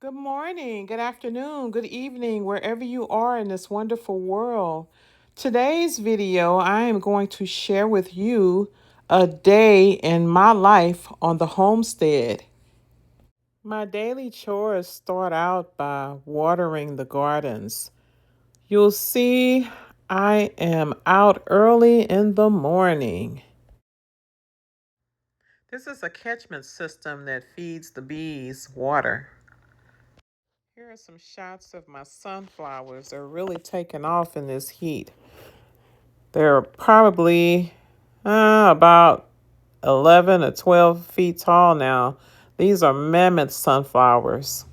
Good morning, good afternoon, good evening, wherever you are in this wonderful world. Today's video, I am going to share with you a day in my life on the homestead. My daily chores start out by watering the gardens. You'll see I am out early in the morning. This is a catchment system that feeds the bees water. Here are some shots of my sunflowers. They're really taking off in this heat. They're probably about 11 or 12 feet tall now. These are mammoth sunflowers.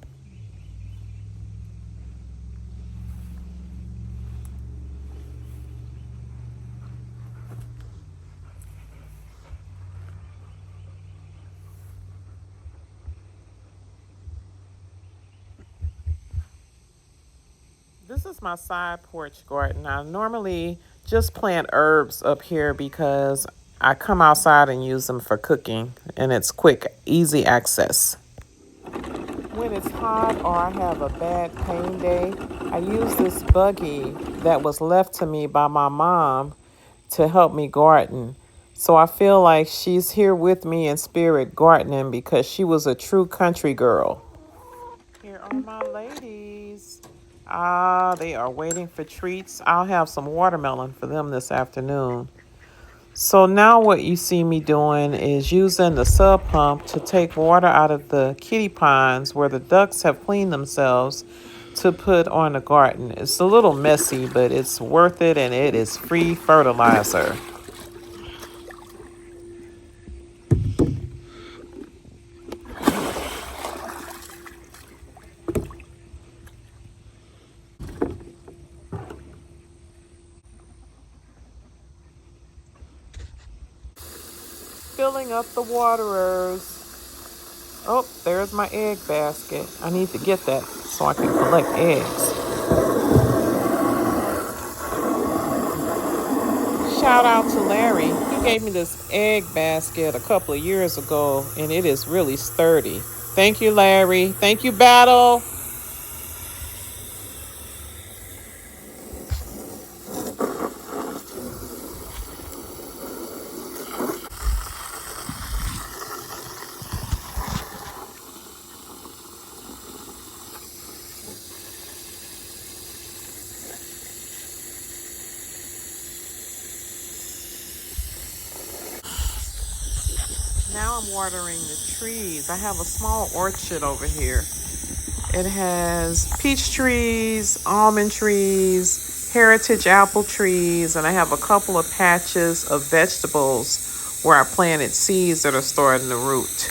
This is my side porch garden. I normally just plant herbs up here because I come outside and use them for cooking, and it's quick, easy access. When it's hot or I have a bad pain day, I use this buggy that was left to me by my mom to help me garden. So I feel like she's here with me in spirit gardening because she was a true country girl. Here are my ladies. They are waiting for treats. I'll have some watermelon for them this afternoon. So now what you see me doing is using the sub pump to take water out of the kitty ponds where the ducks have cleaned themselves to put on the garden. It's a little messy, but it's worth it and it is free fertilizer. Filling up the waterers. Oh, there's my egg basket. I need to get that so I can collect eggs. Shout out to Larry. He gave me this egg basket a couple of years ago, and it is really sturdy. Thank you, Larry. Thank you, Battle. Now I'm watering the trees. I have a small orchard over here. It has peach trees, almond trees, heritage apple trees, and I have a couple of patches of vegetables where I planted seeds that are starting to root.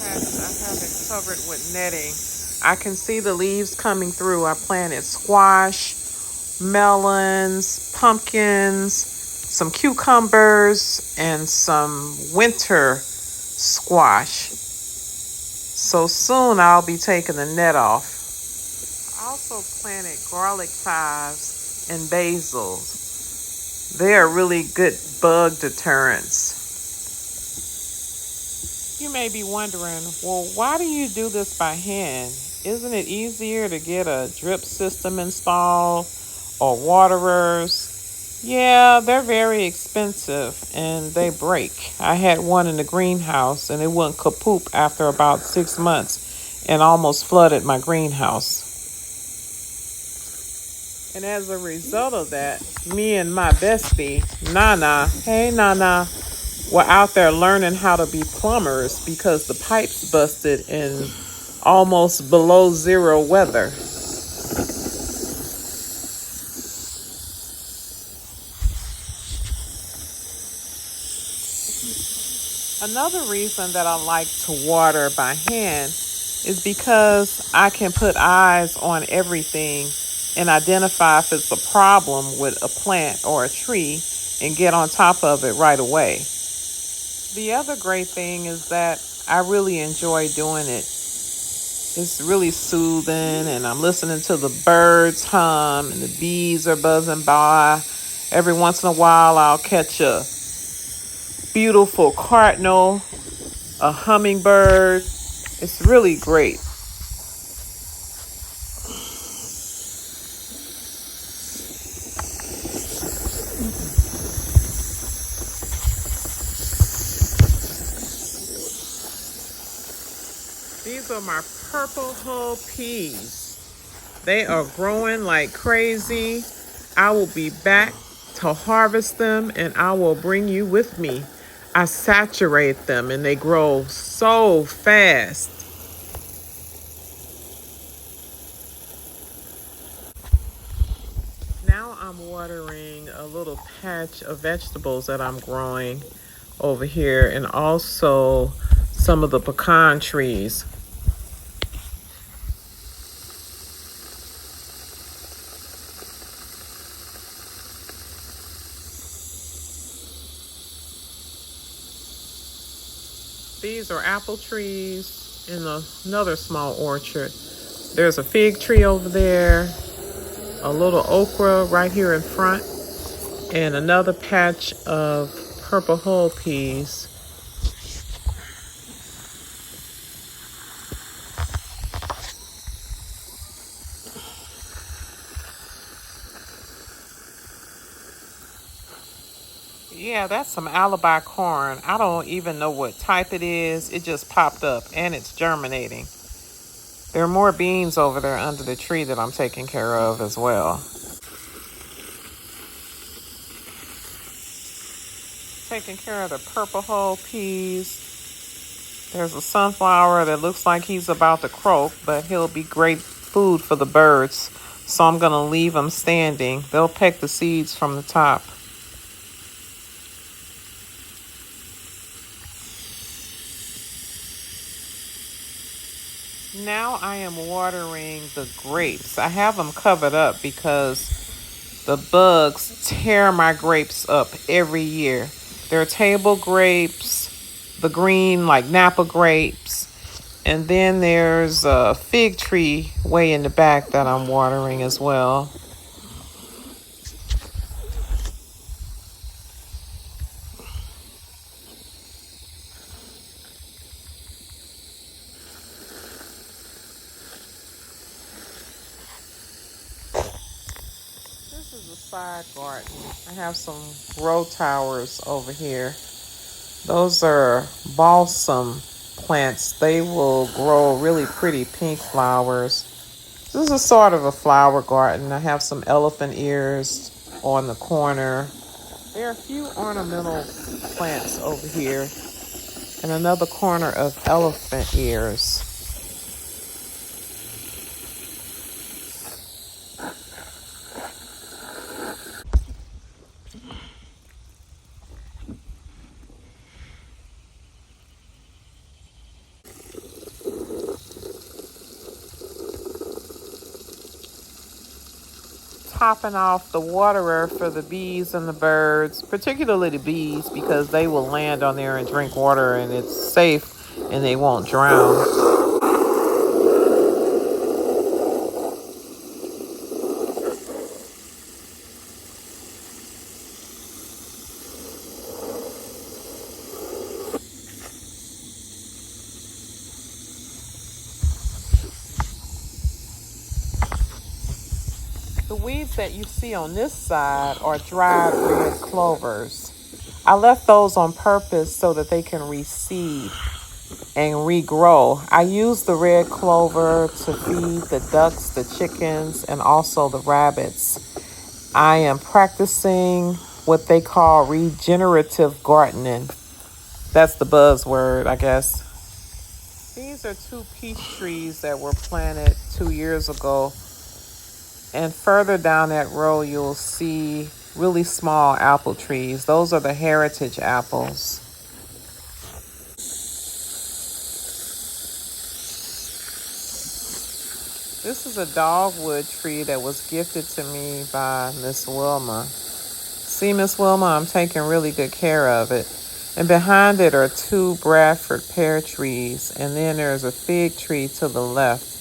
I have it covered with netting. I can see the leaves coming through. I planted squash, melons, pumpkins, some cucumbers, and some winter squash. So soon I'll be taking the net off. I also planted garlic chives and basil. They are really good bug deterrents. You may be wondering, well, why do you do this by hand? Isn't it easier to get a drip system installed or waterers? Yeah, they're very expensive and they break. I had one in the greenhouse and it went kapoop after about 6 months and almost flooded my greenhouse. And as a result of that, me and my bestie, Nana, hey Nana, were out there learning how to be plumbers because the pipes busted in almost below zero weather. Another reason that I like to water by hand is because I can put eyes on everything and identify if it's a problem with a plant or a tree and get on top of it right away. The other great thing is that I really enjoy doing it. It's really soothing, and I'm listening to the birds hum and the bees are buzzing by. Every once in a while, I'll catch a beautiful cardinal, a hummingbird, It's really great. These are my purple hull peas. They are growing like crazy. I will be back to harvest them and I will bring you with me. I saturate them and they grow so fast. Now I'm watering a little patch of vegetables that I'm growing over here and also some of the pecan trees. These are apple trees in another small orchard. There's a fig tree over there, a little okra right here in front, and another patch of purple hull peas. Yeah, that's some alibi corn. I don't even know what type it is. It just popped up and it's germinating. There are more beans over there under the tree that I'm taking care of as well. Taking care of the purple hull peas. There's a sunflower that looks like he's about to croak, but he'll be great food for the birds. So I'm going to leave them standing. They'll peck the seeds from the top. Now I am watering the grapes. I have them covered up because the bugs tear my grapes up every year. They're table grapes, the green like Napa grapes, and then there's a fig tree way in the back that I'm watering as well. This is a side garden. I have some grow towers over here. Those are balsam plants. They will grow really pretty pink flowers. This is a sort of a flower garden. I have some elephant ears on the corner. There are a few ornamental plants over here and another corner of elephant ears. Topping off the waterer for the bees and the birds, particularly the bees, because they will land on there and drink water and it's safe and they won't drown. The weeds that you see on this side are dried red clovers. I left those on purpose so that they can reseed and regrow. I use the red clover to feed the ducks, the chickens, and also the rabbits. I am practicing what they call regenerative gardening. That's the buzzword, I guess. These are two peach trees that were planted 2 years ago. And further down that row, you'll see really small apple trees. Those are the heritage apples. This is a dogwood tree that was gifted to me by Miss Wilma. See, Miss Wilma, I'm taking really good care of it. And behind it are two Bradford pear trees. And then there's a fig tree to the left.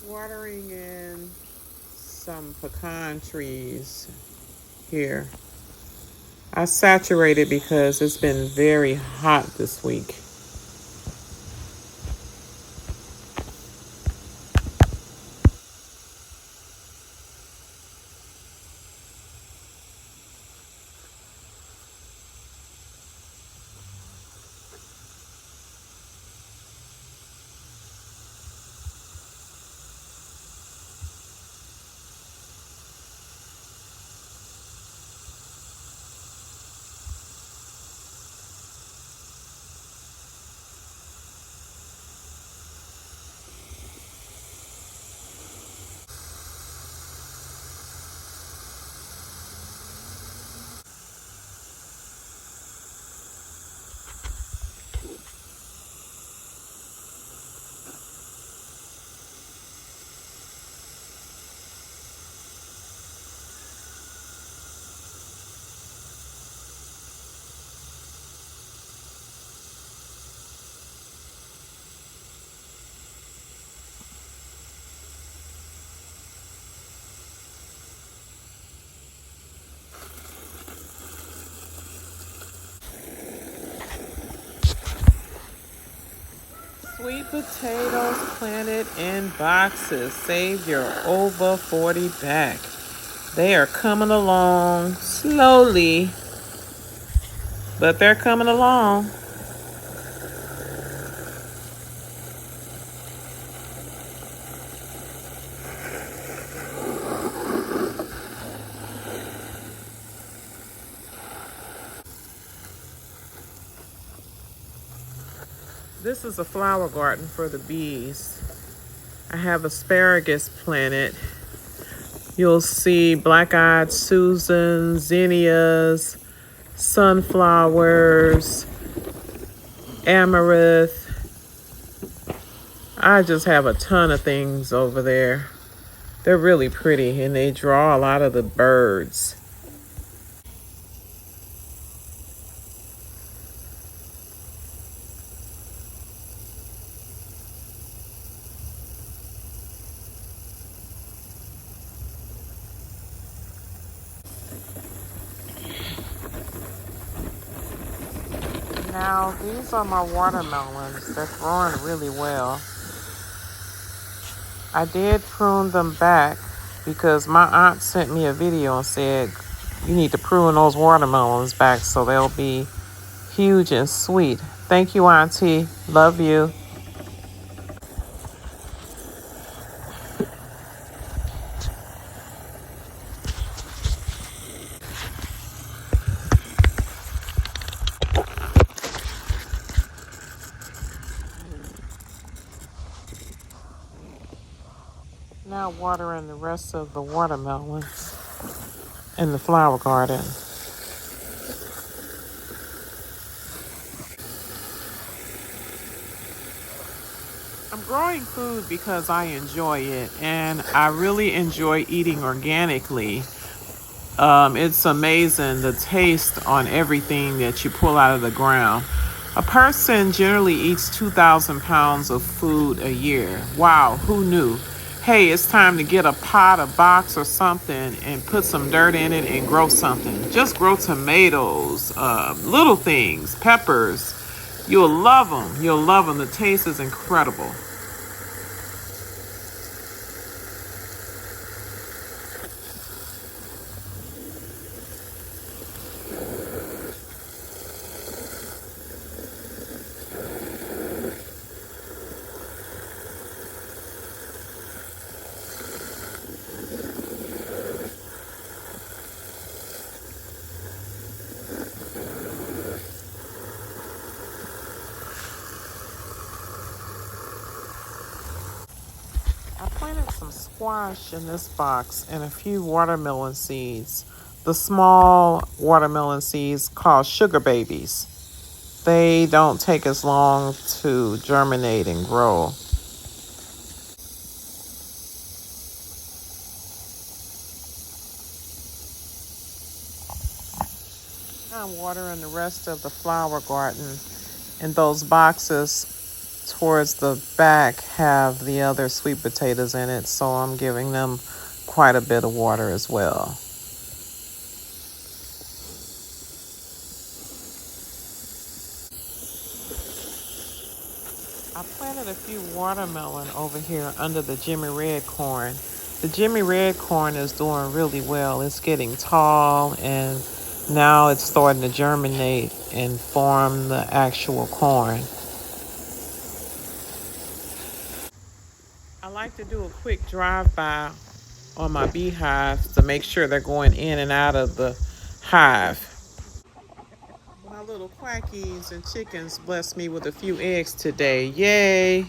Watering in some pecan trees here. I saturated because it's been very hot this week. Sweet potatoes planted in boxes. Save your over 40 back. They are coming along slowly, but they're coming along. This is a flower garden for the bees. I have asparagus planted. You'll see black-eyed Susan, zinnias, sunflowers, amaranth. I just have a ton of things over there. They're really pretty and they draw a lot of the birds. Now, these are my watermelons. They're growing really well. I did prune them back because my aunt sent me a video and said, you need to prune those watermelons back so they'll be huge and sweet. Thank you, Auntie. Love you. Now watering the rest of the watermelons in the flower garden. I'm growing food because I enjoy it, and I really enjoy eating organically. It's amazing the taste on everything that you pull out of the ground. A person generally eats 2,000 pounds of food a year. Wow, who knew? Hey, it's time to get a pot, a box, or something and put some dirt in it and grow something. Just grow tomatoes, little things, peppers. You'll love them. You'll love them. The taste is incredible. I planted some squash in this box and a few watermelon seeds. The small watermelon seeds called sugar babies. They don't take as long to germinate and grow. I'm watering the rest of the flower garden in those boxes towards the back have the other sweet potatoes in it, so I'm giving them quite a bit of water as well. I planted a few watermelon over here under the Jimmy Red corn. The Jimmy Red corn is doing really well. It's getting tall and now it's starting to germinate and form the actual corn. I like to do a quick drive-by on my beehives to make sure they're going in and out of the hive. My little quackies and chickens blessed me with a few eggs today. Yay!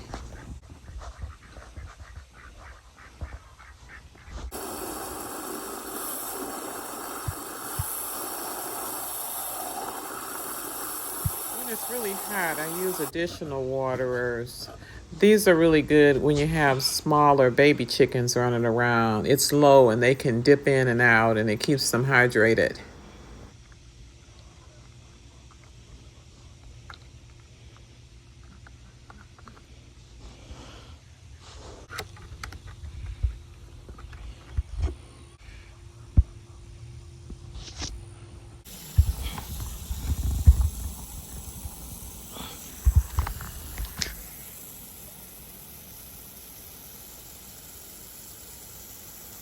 When it's really hot, I use additional waterers. These are really good when you have smaller baby chickens running around. It's low and they can dip in and out and it keeps them hydrated.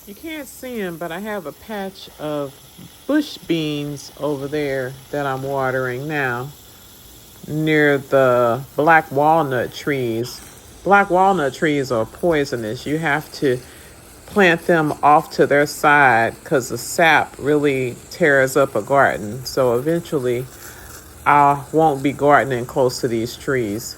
You can't see them, but I have a patch of bush beans over there that I'm watering now near the black walnut trees. Black walnut trees are poisonous. You have to plant them off to their side because the sap really tears up a garden. So eventually, I won't be gardening close to these trees.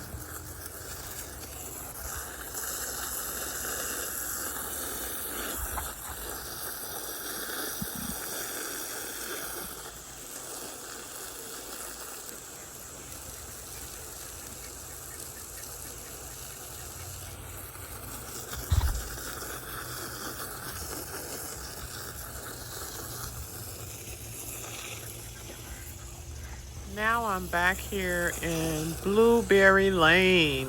Now I'm back here in Blueberry Lane,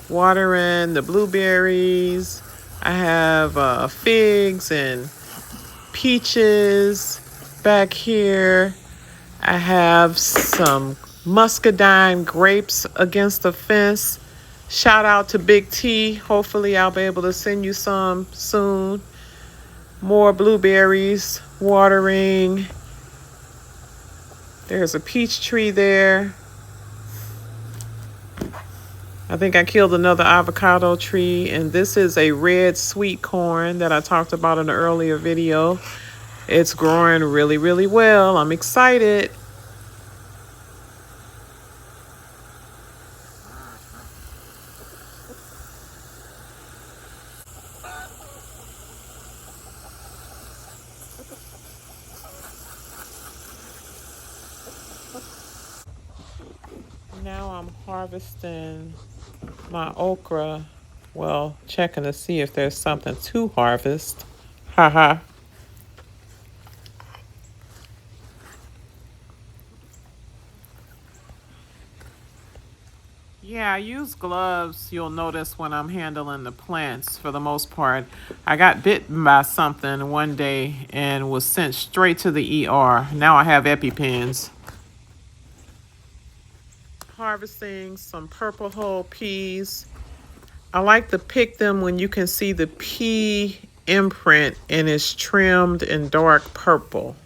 watering the blueberries. I have figs and peaches back here. I have some muscadine grapes against the fence. Shout out to Big T. Hopefully, I'll be able to send you some soon. More blueberries, watering. There's a peach tree there. I think I killed another avocado tree, and this is a red sweet corn that I talked about in an earlier video. It's growing really, really well. I'm excited. Now I'm harvesting my okra. Well, checking to see if there's something to harvest. Haha. Yeah, I use gloves, you'll notice, when I'm handling the plants for the most part. I got bitten by something one day and was sent straight to the ER. Now I have EpiPens. Harvesting some purple hull peas. I like to pick them when you can see the pea imprint and it's trimmed in dark purple.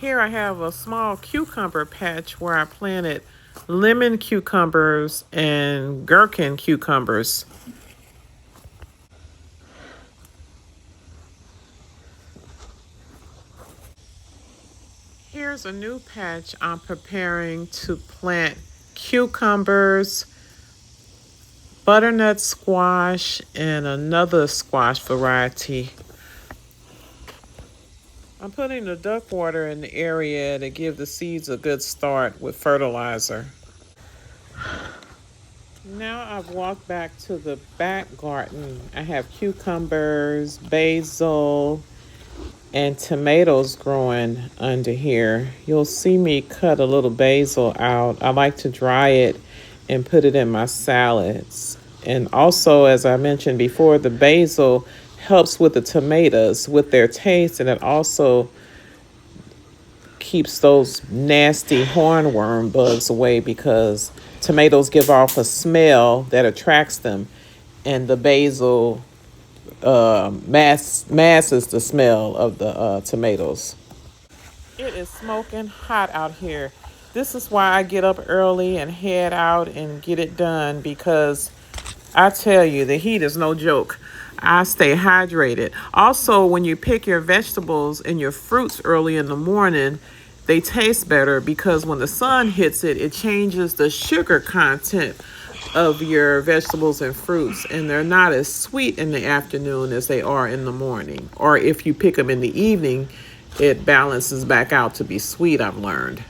Here I have a small cucumber patch where I planted lemon cucumbers and gherkin cucumbers. Here's a new patch I'm preparing to plant cucumbers, butternut squash, and another squash variety. I'm putting the duck water in the area to give the seeds a good start with fertilizer. Now I've walked back to the back garden. I have cucumbers, basil, and tomatoes growing under here. You'll see me cut a little basil out. I like to dry it and put it in my salads. And also, as I mentioned before, the basil helps with the tomatoes with their taste, and it also keeps those nasty hornworm bugs away because tomatoes give off a smell that attracts them, and the basil masks the smell of the tomatoes. It is smoking hot out here. This is why I get up early and head out and get it done, because I tell you, the heat is no joke. I stay hydrated. Also, when you pick your vegetables and your fruits early in the morning, they taste better because when the sun hits it, it changes the sugar content of your vegetables and fruits, and they're not as sweet in the afternoon as they are in the morning. Or if you pick them in the evening, it balances back out to be sweet, I've learned.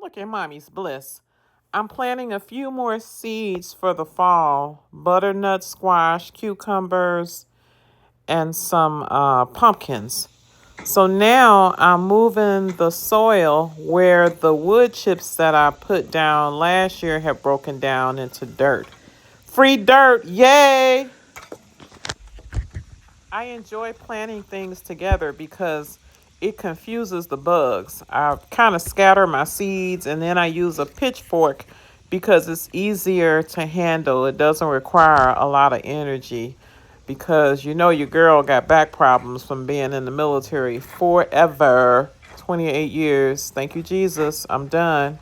Look at mommy's bliss. I'm planting a few more seeds for the fall: butternut squash, cucumbers, and some pumpkins. So now I'm moving the soil where the wood chips that I put down last year have broken down into dirt. Free dirt, yay! I enjoy planting things together because it confuses the bugs. I kind of scatter my seeds and then I use a pitchfork because it's easier to handle. It doesn't require a lot of energy because you know your girl got back problems from being in the military forever. 28 years. Thank you, Jesus. I'm done.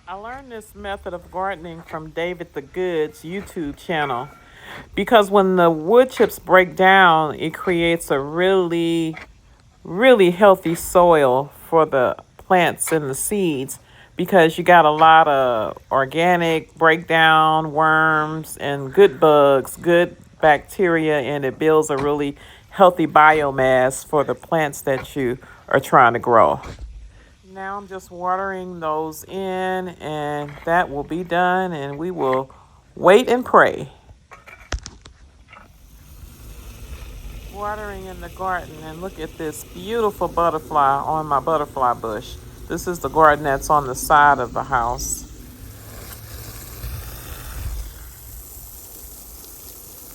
I learned this method of gardening from David the Good's YouTube channel because when the wood chips break down, it creates a really healthy soil for the plants and the seeds because you got a lot of organic breakdown, worms, and good bugs, good bacteria, and it builds a really healthy biomass for the plants that you are trying to grow. Now I'm just watering those in, and that will be done, and we will wait and pray. Watering in the garden, and look at this beautiful butterfly on my butterfly bush. This is the garden that's on the side of the house.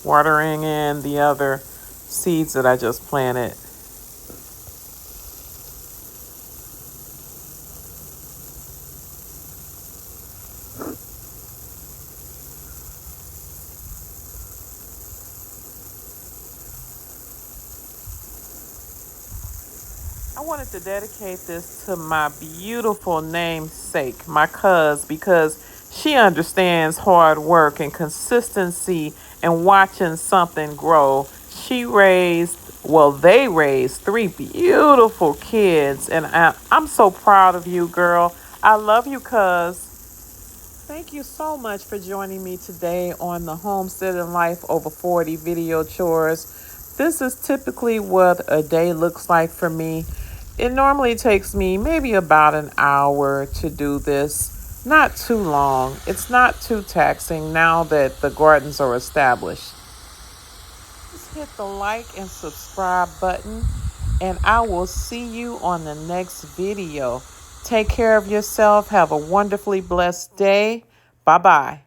Watering in the other seeds that I just planted. I wanted to dedicate this to my beautiful namesake, my cuz, because she understands hard work and consistency and watching something grow. They raised three beautiful kids, and I'm so proud of you, girl. I love you, cuz. Thank you so much for joining me today on the Homesteading Life Over 40 video chores. This is typically what a day looks like for me. It normally takes me maybe about an hour to do this. Not too long. It's not too taxing now that the gardens are established. Just hit the like and subscribe button, and I will see you on the next video. Take care of yourself. Have a wonderfully blessed day. Bye bye.